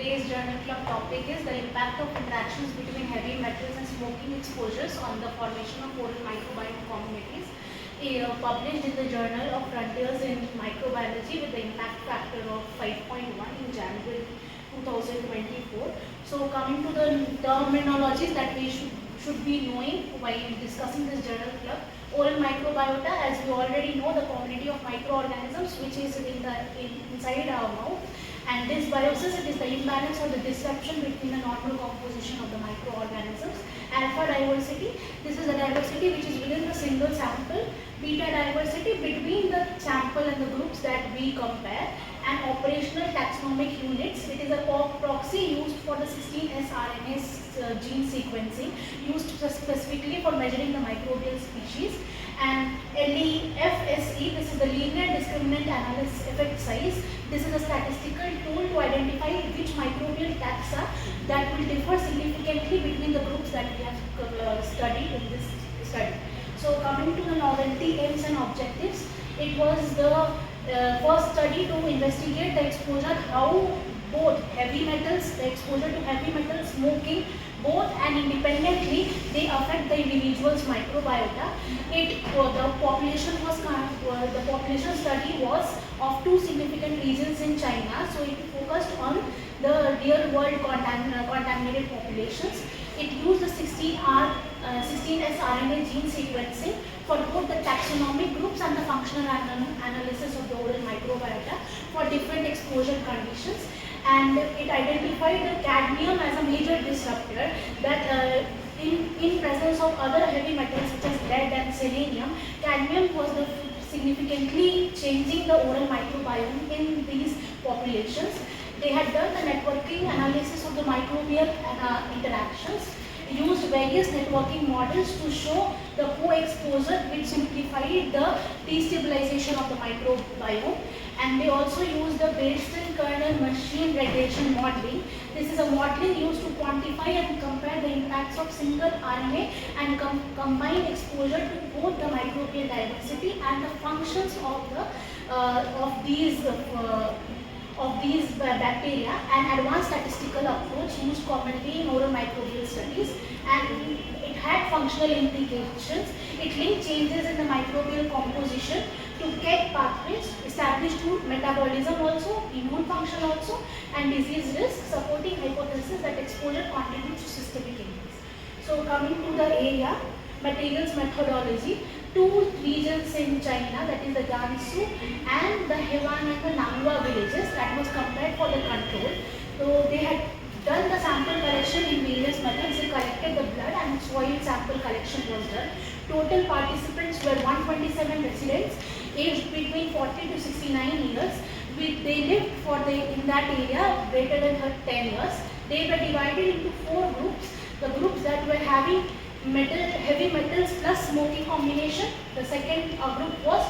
today's journal club topic is the impact of interactions between heavy metals and smoking exposures on the formation of oral microbiome communities. Published in the Journal of Frontiers in Microbiology with the impact factor of 5.1 in January 2024. So coming to the terminologies that we should be knowing while discussing this journal club. Oral microbiota, as we already know, the community of microorganisms which is inside our mouth. And dysbiosis, it is the imbalance or the disruption between the normal composition of the microorganisms. Alpha diversity, this is the diversity which is within the single sample. Beta diversity between the sample and the groups that we compare. And operational taxonomic units, it is a proxy used for the 16S RNA gene sequencing, used specifically for measuring the microbial species. And LEFSE, this is the linear discriminant analysis effect size. This is a statistical tool to identify which microbial taxa that will differ significantly between the groups that we have studied in this study. So coming to the novelty, aims and objectives, it was the first study to investigate the exposure, how both heavy metals, the exposure to heavy metals, smoking, both and independently they affect the individual's microbiota. The population study was of two significant regions in China, so it focused on the real world contaminated populations. It used the 16S RNA gene sequencing for both the taxonomic groups and the functional analysis of the oral microbiota for different exposure conditions. And it identified the cadmium as a major disruptor that in presence of other heavy metals such as lead and selenium, cadmium was significantly changing the oral microbiome in these populations. They had done the networking analysis of the microbial interactions, used various networking models to show the co-exposure which simplified the destabilization of the microbiome. And they also used the basal kernel machine regression modeling. This is a modeling used to quantify and compare the impacts of single RNA and combine exposure to both the microbial diversity and the functions of these bacteria. An advanced statistical approach used commonly in oral microbial studies, and it had functional implications. It linked changes in the microbial composition to KEGG pathways, established to metabolism also, immune function also, and disease risk, supporting hypothesis that exposure contributes to systemic increase. So coming to the area, materials methodology, two regions in China, that is the Gansu and the Hewan and the Nangwa villages, that was compared for the control. So they had done the sample collection in various methods. They collected the blood and soil sample collection was done. Total participants were 127 residents aged between 40 to 69 years. They lived in that area greater than 10 years. They were divided into 4 groups. The groups that were having heavy metals plus smoking combination. The second group was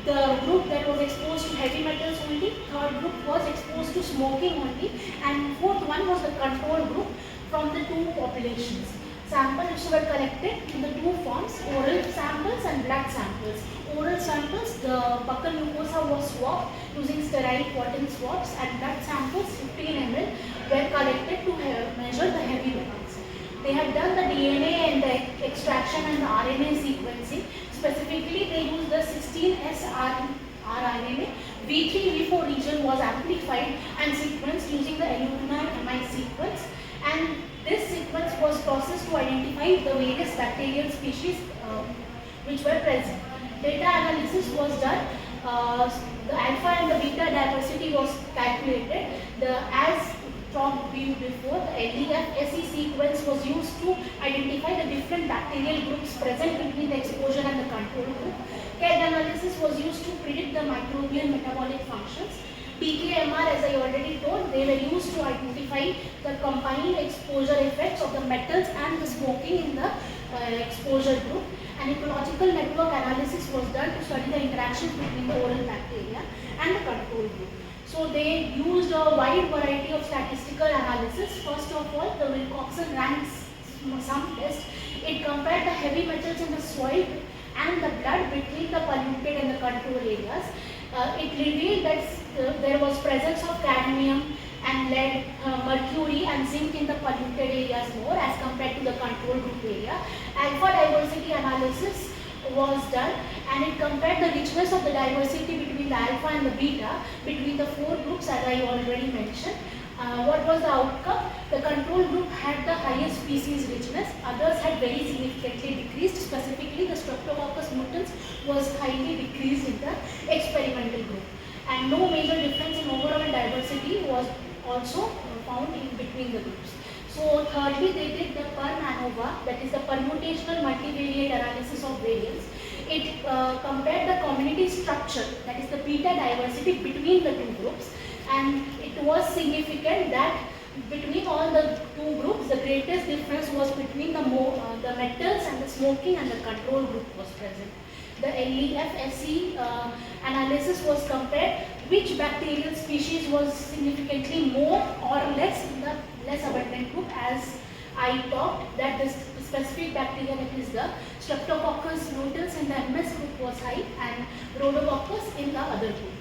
the group that was exposed to heavy metals only. Third group was exposed to smoking only. And fourth one was the control group from the two populations. Samples were collected in the two forms, oral samples and blood samples. Oral samples, the buccal mucosa was swabbed using sterile cotton swabs, and blood samples, 15 ml, were collected to measure the heavy metals. They had done the DNA and the extraction and the RNA sequencing. Specifically, they used the 16S rRNA. V3, V4 region was amplified and sequenced using the Illumina MI sequence. And this sequence was processed to identify the various bacterial species which were present. Data analysis was done. The alpha and the beta diversity was calculated. As from view before, the LEFSE sequence was used to identify the different bacterial groups present between the exposure and the control group. KEGG analysis was used to predict the microbial metabolic functions. PKMR, as I already told, they were used to identify the combined exposure effects of the metals and the smoking in the exposure group. An ecological network analysis was done to study the interactions between the oral bacteria and the control group. So they used a wide variety of statistical analysis. First of all, the Wilcoxon ranks sum test. It compared the heavy metals in the soil and the blood between the polluted and the control areas. It revealed that there was presence of cadmium and lead, mercury and zinc in the polluted areas more as compared to the control group area. Alpha diversity analysis was done, and it compared the richness of the diversity between the alpha and the beta between the four groups, as I already mentioned. What was the outcome? The control group had the highest species richness, others had very significantly decreased. Specifically, the Streptococcus mutans was highly decreased in the experimental group, and no major difference in overall diversity was also found in between the groups. So thirdly, they did the per ANOVA, that is the permutational multivariate analysis of variance. It compared the community structure, that is the beta diversity between the two groups, and it was significant that between all the two groups, the greatest difference was between the metals and the smoking, and the control group was present. The LEF-SE analysis was compared which bacterial species was significantly more or less in the less abundant group, as I talked that the specific bacteria, that is the Streptococcus mutans in the MS group was high and Rhodococcus in the other group.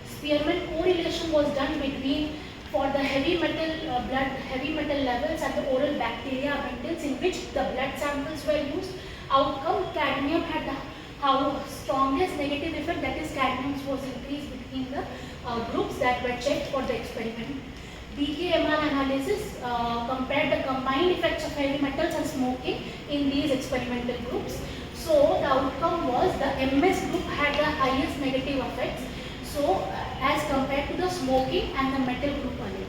Spearman correlation was done between for the heavy metal levels and the oral bacteria abundance, in which the blood samples were used. Outcome, cadmium had the strongest negative effect, that is cadmium was increased between the groups that were checked for the experiment. BKMR analysis compared the combined effects of heavy metals and smoking in these experimental groups. So the outcome was the MS group had the highest negative effects, so as compared to the smoking and the metal group alone.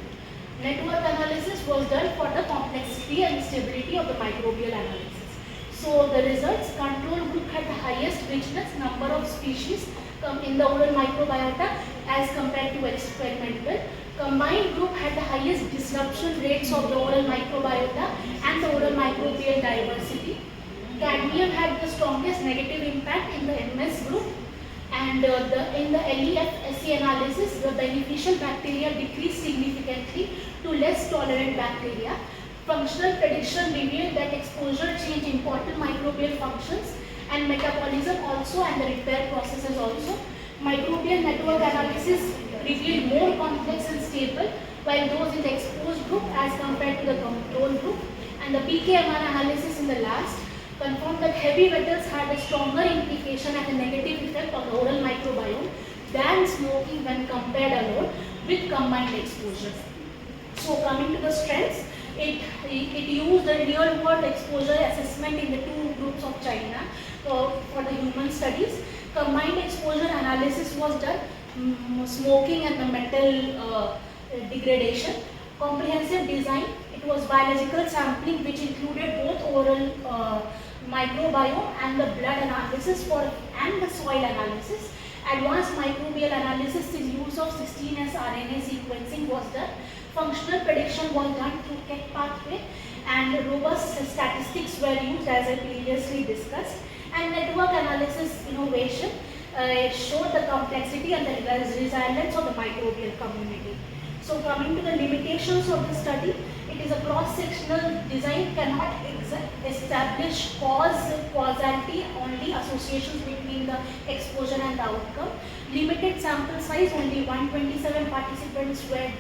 Network analysis was done for the complexity and stability of the microbial analysis. So the results, control group had the highest richness, number of species in the oral microbiota as compared to experimental. Combined group had the highest disruption rates of the oral microbiota and the oral microbial diversity. Cadmium had the strongest negative impact in the MS group, and in the LEF-SE analysis, the beneficial bacteria decreased significantly to less tolerant bacteria. Functional prediction revealed that exposure changed important microbial functions and metabolism also, and the repair processes also. Microbial network analysis revealed more complex and stable, while those in the exposed group as compared to the control group. And the PKMR analysis in the last confirmed that heavy metals had a stronger implication and a negative effect on the oral microbiome than smoking when compared alone with combined exposure. So coming to the strengths, it used the real world exposure assessment in the two groups of China for the human studies. Combined exposure analysis was done, smoking and the metal degradation. Comprehensive design, it was biological sampling which included both oral microbiome and the blood analysis and the soil analysis. Advanced microbial analysis is use of 16S RNA sequencing was done. Functional prediction was done through Keck pathway, and robust statistics were used as I previously discussed. And network analysis innovation showed the complexity and the resilience of the microbial community. So coming to the limitations of the study, it is a cross-sectional design, cannot establish causality, only associations between the exposure and the outcome. Limited sample size, only 127 participants were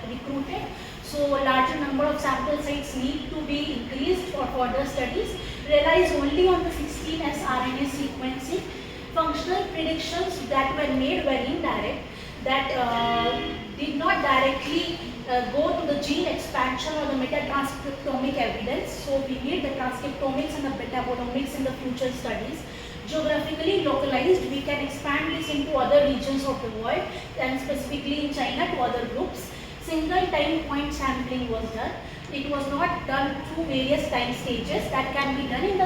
recruited. So a larger number of sample sites need to be increased for further studies. Relies only on the 16S RNA sequencing. Functional predictions that were made were indirect, that did not directly go to the gene expansion or the metatranscriptomic evidence. So we need the transcriptomics and the metabolomics in the future studies. Geographically localized, we can expand this into other regions of the world and specifically in China to other groups. Single time point sampling was done. It was not done through various time stages that can be done in the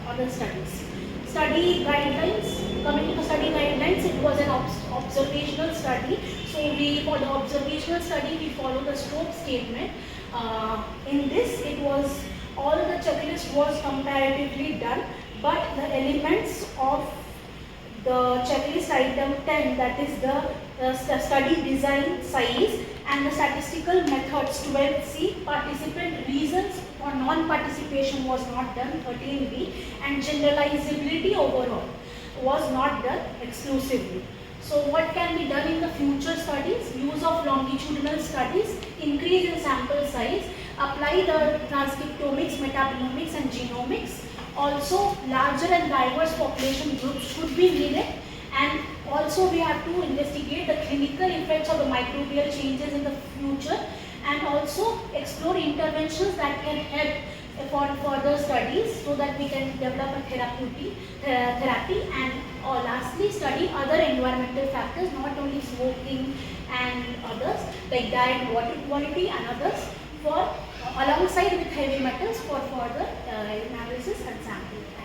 other studies. Study guidelines, coming to the study guidelines, it was an observational study. So for the observational study, we follow the stroke statement. In this, it was, all the checklist was comparatively done, but the elements of the checklist item 10, that is the study design size, and the statistical methods 12C, participant reasons for non-participation was not done 13B, and generalizability overall was not done exclusively. So what can be done in the future studies? Use of longitudinal studies, increase in sample size, apply the transcriptomics, metabolomics and genomics. Also larger and diverse population groups should be needed, and also we have to investigate the clinical effects of the microbial changes in the future, and also explore interventions that can help for further studies so that we can develop a therapy, and lastly study other environmental factors, not only smoking and others like diet, water quality and others, for alongside with heavy metals for further analysis and sampling.